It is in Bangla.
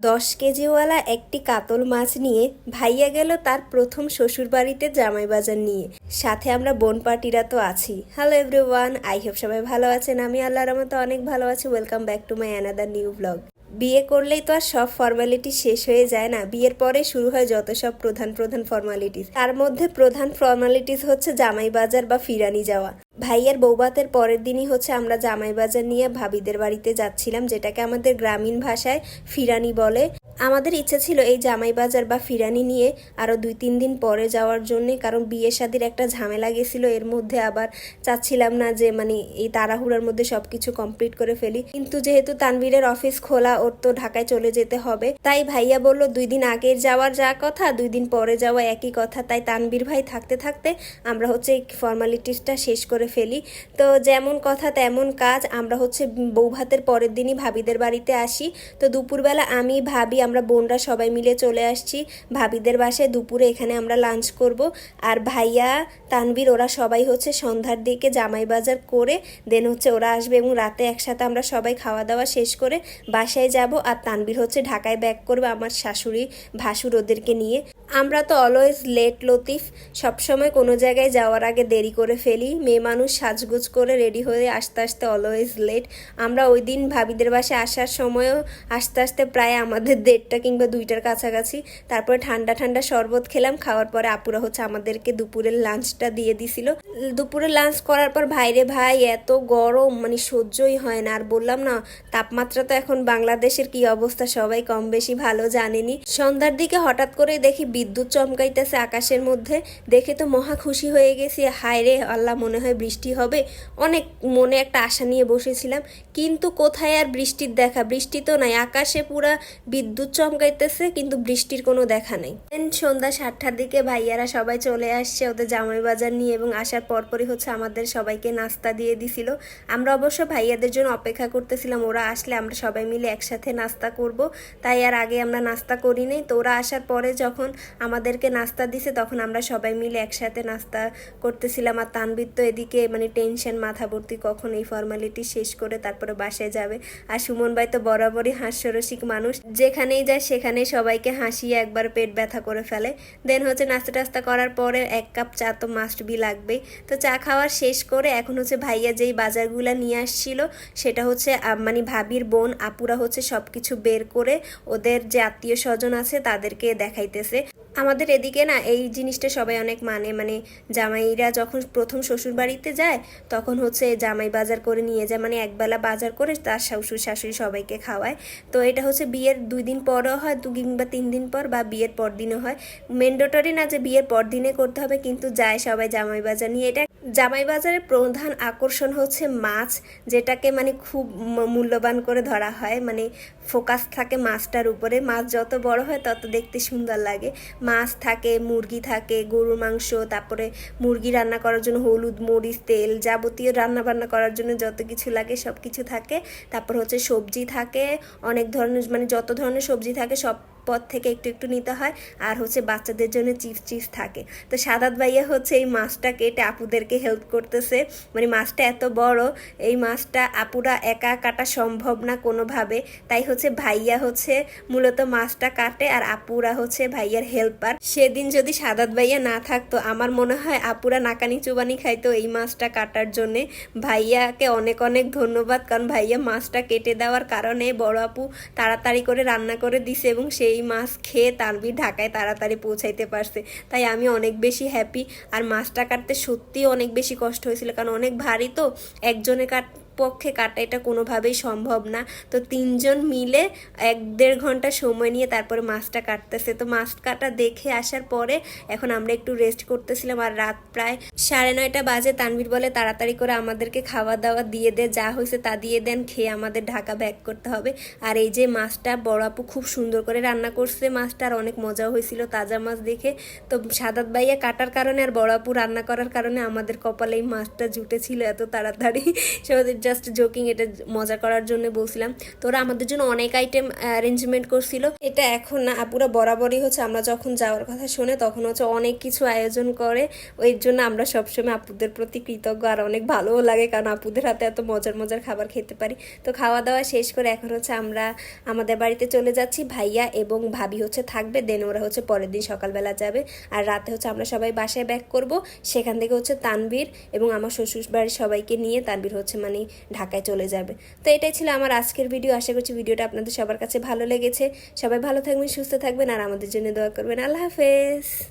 10 কেজিওয়ালা একটি কাতল মাছ নিয়ে ভাইয়া গেল তার প্রথম শ্বশুরবাড়িতে জামাই বাজার নিয়ে। সাথে আমরা বোন পার্টিরা তো আছি। হ্যালো এভরিওয়ান, আই হোপ সবাই ভালো আছেন। আমি আল্লাহর রহমতে অনেক ভালো আছি। Welcome back to my another new blog. বিয়ে করলেই তো আর সব ফর্মালিটি শেষ হয়ে যায় না, বিয়ের পরে শুরু হয় যত সব প্রধান প্রধান ফর্মালিটিস। তার মধ্যে প্রধান ফর্মালিটিস হচ্ছে জামাই বাজার বা ফিরানি যাওয়া। ভাইয়ার বৌভাতের পরের দিনই হচ্ছে আমরা জামাই বাজার নিয়ে ভাবিদের বাড়িতে যাচ্ছিলাম, যেটাকে আমাদের গ্রামীণ ভাষায় ফিরানি বলে। আমাদের ইচ্ছে ছিল এই জামাই বাজার বা ফিরানি নিয়ে আরও 2-3 দিন পরে যাওয়ার জন্যে, কারণ বিয়ে শাদির একটা ঝামেলা গেছিলো। এর মধ্যে আবার চাচ্ছিলাম না যে এই তাড়াহুড়ার মধ্যে সব কিছু কমপ্লিট করে ফেলি। কিন্তু যেহেতু তানভীরের অফিস খোলা, ওর তো ঢাকায় চলে যেতে হবে, তাই ভাইয়া বলল 2 দিন আগের যাওয়ার যা কথা 2 দিন পরে যাওয়া একই কথা। তাই তানভীর ভাই থাকতে থাকতে আমরা হচ্ছে এই ফর্মালিটিসটা শেষ করে ফেলি। তো যেমন কথা তেমন কাজ, আমরা হচ্ছে বৌভাতের পরের দিনই ভাবিদের বাড়িতে আসি। তো দুপুরবেলা আমি ভাবি আমরা বোনরা সবাই মিলে চলে আসছি ভাবিদের বাসায়। দুপুরে এখানে আমরা লাঞ্চ করব, আর ভাইয়া তানভীর ওরা সবাই হচ্ছে সন্ধ্যার দিকে জামাই বাজার করে দেন হচ্ছে ওরা আসবে, এবং রাতে একসাথে আমরা সবাই খাওয়া দাওয়া শেষ করে বাসায় যাব। আর তানভীর হচ্ছে ঢাকায় ব্যাক করবে আমার শাশুড়ি ভাসুর ওদেরকে নিয়ে। আমরা তো অলওয়েজ লেট লতিফ, সবসময় কোনো জায়গায় যাওয়ার আগে দেরি করে ফেলি। মেয়ে মানুষ সাজগোজ করে রেডি হয়ে আস্তে আস্তে অলওয়েজ লেট। আমরা ওই দিন ভাবিদের বাসায় আসার সময়ও আস্তে আস্তে প্রায় আমাদের 1:30 কিংবা 2টার কাছাকাছি। তারপরে ঠান্ডা ঠান্ডা শরবত খেলাম। খাওয়ার পরে আপুরা হচ্ছে আমাদেরকে দুপুরের লাঞ্চটা দিয়ে দিছিল। দুপুরের লাঞ্চ করার পর ভাইরে ভাই এত গরম, সহ্যই হয় না। আর বললাম না, তাপমাত্রা তো এখন বাংলাদেশের কি অবস্থা সবাই কম বেশি ভালো জানেনি। সন্ধ্যার দিকে হঠাৎ করে দেখি বিদ্যুৎ চমকাইতেছে আকাশের মধ্যে। দেখে তো মহা খুশি হয়ে গেছি, হায় রে আল্লাহ, মনে হয় বৃষ্টি হবে। অনেক মনে একটা আশা নিয়ে বসেছিলাম, কিন্তু কোথায় আর বৃষ্টির দেখা, বৃষ্টি তো নাই। আকাশে পুরা বিদ্যুৎ চমকাইতেছে, কিন্তু বৃষ্টির কোনো দেখা নেই। সন্ধ্যা 7টার দিকে ভাইয়ারা সবাই চলে আসছে ওদের জামাই বাজার নিয়ে, এবং আসার পরপরই হচ্ছে আমাদের সবাইকে নাস্তা দিয়ে দিছিল। আমরা অবশ্য ভাইয়াদের জন্য অপেক্ষা করতেছিলাম, ওরা আসলে আমরা সবাই মিলে একসাথে নাস্তা করব। তাই আর আগে আমরা নাস্তা করি নাই। তো ওরা আসার পরে যখন আমাদেরকে নাস্তা দিছে তখন আমরা সবাই মিলে একসাথে নাস্তা করতেছিলাম। আর তানভীর তো এদিকে টেনশন মাথা ভর্তি, কখন এই ফর্মালিটি শেষ করে তারপরে বাসায় যাবে। আর সুমন ভাই তো বরাবরই হাস্যরসিক মানুষ, যেখানেই যায় সেখানেই সবাইকে হাসিয়ে একবার পেট ব্যথা করে ফেলে। দেন হচ্ছে নাস্তা টাস্তা করার পরে 1 কাপ চা তো মাস্ট বি লাগবেই। তো চা খাওয়া শেষ করে এখন হচ্ছে ভাইয়া যেই বাজারগুলা নিয়ে আসছিল সেটা হচ্ছে ভাবির বোন আপুরা হচ্ছে সব কিছু বের করে ওদের যে আত্মীয় স্বজন আছে তাদেরকে দেখাইতেছে। আমাদের এদিকে না এই জিনিসটা সবাই অনেক জামাইরা যখন প্রথম শ্বশুর বাড়িতে যায় তখন হচ্ছে জামাই বাজার করে নিয়ে যায়, একবেলা বাজার করে তার শ্বশুর শাশুড়ি সবাইকে খাওয়ায়। তো এটা হচ্ছে বিয়ের 2 দিন পরও হয়, 2 কিংবা 3 দিন পর, বা বিয়ের পর দিনও হয়। ম্যান্ডেটরি না যে বিয়ের পর দিনে করতে হবে, কিন্তু যায় সবাই জামাই বাজার নিয়ে। এটা জামাই বাজারের প্রধান আকর্ষণ হচ্ছে মাছ, যেটাকে খুব মূল্যবান করে ধরা হয়। ফোকাস থাকে মাছটার উপরে। মাছ যত বড় হয় তত দেখতে সুন্দর লাগে। মাছ থাকে, মুরগি থাকে, গরুর মাংস, তারপরে মুরগি রান্না করার জন্য হলুদ মরিচ তেল, যাবতীয় রান্না বান্না করার জন্য যত কিছু লাগে সব কিছু থাকে। তারপর হচ্ছে সবজি থাকে অনেক ধরনের, যত ধরনের সবজি থাকে সব পদ থেকে একটু একটু নিতে হয়। আর হচ্ছে বাচ্চাদের জন্য চিপস থাকে। তো সাদাত ভাইয়া হচ্ছে এই মাছটা কেটে আপুদেরকে হেল্প করতেছে। মাছটা এত বড়, এই মাছটা আপুরা একা কাটা সম্ভব না কোনোভাবে। তাই হচ্ছে ভাইয়া হচ্ছে মূলত মাছটা কাটে, আর আপুরা হচ্ছে ভাইয়ার হেল্পার। সেদিন যদি সাদাত ভাইয়া না থাকতো আমার মনে হয় আপুরা নাকানি চুবানি খাইতো এই মাছটা কাটার জন্যে। ভাইয়াকে অনেক অনেক ধন্যবাদ, কারণ ভাইয়া মাছটা কেটে দেওয়ার কারণে বড় আপু তাড়াতাড়ি করে রান্না করে দিছে, এবং সেই মাছ খেয়ে তানভীর ঢাকায় তাড়াতাড়ি পৌঁছাইতে পারছে। তাই আমি অনেক বেশি হ্যাপি। আর মাছটা কাটতে সত্যিই অনেক বেশি কষ্ট হয়েছিল, কারণ অনেক ভারী, তো একজনের পক্ষে কাটা এটা কোনোভাবেই সম্ভব না। তো 3 জন মিলে 1-1.5 ঘন্টা সময় নিয়ে তারপরে মাছটা কাটতেছে। তো মাছ কাটা দেখে আসার পরে এখন আমরা একটু রেস্ট করতেছিলাম। আর রাত প্রায় 9:30 বাজে। তানভীর বলে তাড়াতাড়ি করে আমাদেরকে খাওয়া দাওয়া দিয়ে দে, যা হয়েছে তা দিয়ে দেন, খেয়ে আমাদের ঢাকা ব্যাক করতে হবে। আর এই যে মাছটা বড় আপু খুব সুন্দর করে রান্না করছে মাছটা, আর অনেক মজাও হয়েছিল তাজা মাছ দেখে। তো সাদাত ভাইয়া কাটার কারণে আর বড় আপু রান্না করার কারণে আমাদের কপালে এই মাছটা জুটেছিল এত তাড়াতাড়ি। জাস্ট জোকিং, এটা মজা করার জন্য বলছিলাম। তো ওরা আমাদের জন্য অনেক আইটেম অ্যারেঞ্জমেন্ট করছিল। এটা এখন না, আপুরা বরাবরই হচ্ছে আমরা যখন যাওয়ার কথা শুনে তখন হচ্ছে অনেক কিছু আয়োজন করে। ওই জন্য আমরা সবসময় আপুদের প্রতি কৃতজ্ঞ, আর অনেক ভালোও লাগে কারণ আপুদের হাতে এত মজার মজার খাবার খেতে পারি। তো খাওয়া দাওয়া শেষ করে এখন হচ্ছে আমরা আমাদের বাড়িতে চলে যাচ্ছি। ভাইয়া এবং ভাবি হচ্ছে থাকবে, দেন ওরা হচ্ছে পরের দিন সকালবেলা যাবে। আর রাতে হচ্ছে আমরা সবাই বাসায় ব্যাক করব। সেখান থেকে হচ্ছে তানভীর এবং আমার শ্বশুর বাড়ির সবাইকে নিয়ে তানভীর হচ্ছে মানে ঢাকায় চলে যাবে। তো এটাই ছিল আমার আজকের ভিডিও। আশা করছি ভিডিওটা আপনাদের সবার কাছে ভালো লেগেছে। সবাই ভালো থাকবেন, সুস্থ থাকবেন, আর আমাদের জন্য দোয়া করবেন। আল্লাহ হাফেজ।